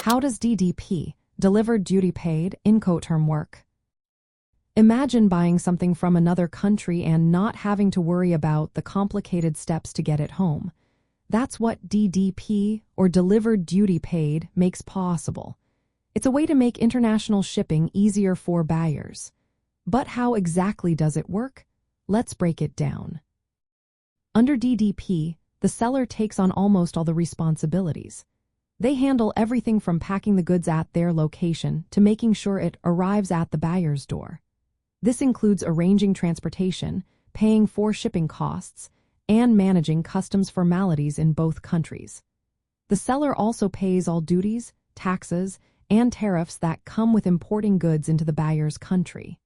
How does DDP, delivered duty paid, Incoterm work? Imagine buying something from another country and not having to worry about the complicated steps to get it home. That's what DDP, or delivered duty paid, makes possible. It's a way to make international shipping easier for buyers. But how exactly does it work? Let's break it down. Under DDP, the seller takes on almost all the responsibilities. They handle everything from packing the goods at their location to making sure it arrives at the buyer's door. This includes arranging transportation, paying for shipping costs, and managing customs formalities in both countries. The seller also pays all duties, taxes, and tariffs that come with importing goods into the buyer's country.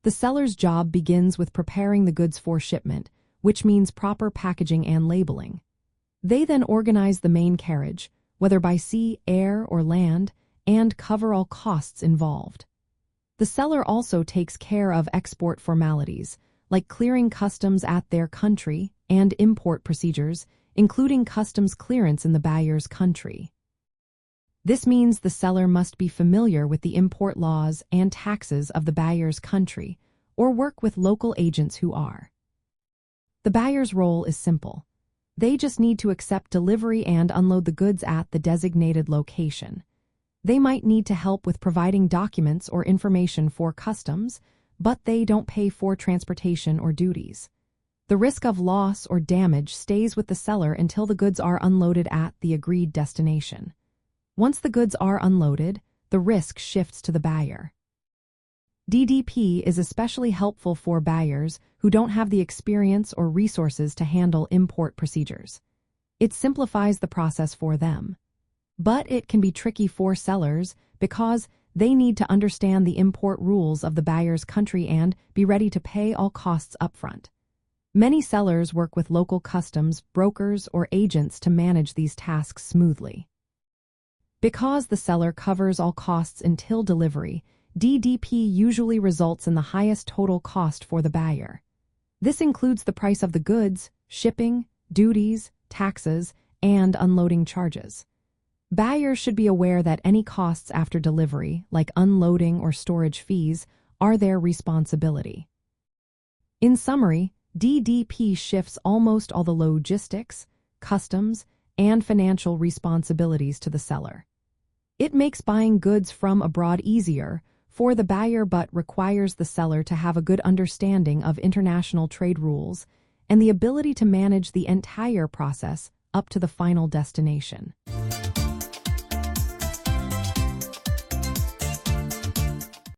The seller's job begins with preparing the goods for shipment, which means proper packaging and labeling. They then organize the main carriage, whether by sea, air, or land, and cover all costs involved. The seller also takes care of export formalities, like clearing customs at their country and import procedures, including customs clearance in the buyer's country. This means the seller must be familiar with the import laws and taxes of the buyer's country, or work with local agents who are. The buyer's role is simple. They just need to accept delivery and unload the goods at the designated location. They might need to help with providing documents or information for customs, but they don't pay for transportation or duties. The risk of loss or damage stays with the seller until the goods are unloaded at the agreed destination. Once the goods are unloaded, the risk shifts to the buyer. DDP is especially helpful for buyers who don't have the experience or resources to handle import procedures. It simplifies the process for them. But it can be tricky for sellers because they need to understand the import rules of the buyer's country and be ready to pay all costs upfront. Many sellers work with local customs, brokers, or agents to manage these tasks smoothly. Because the seller covers all costs until delivery, DDP usually results in the highest total cost for the buyer. This includes the price of the goods, shipping, duties, taxes, and unloading charges. Buyers should be aware that any costs after delivery, like unloading or storage fees, are their responsibility. In summary, DDP shifts almost all the logistics, customs, and financial responsibilities to the seller. It makes buying goods from abroad easier for the buyer but requires the seller to have a good understanding of international trade rules and the ability to manage the entire process up to the final destination.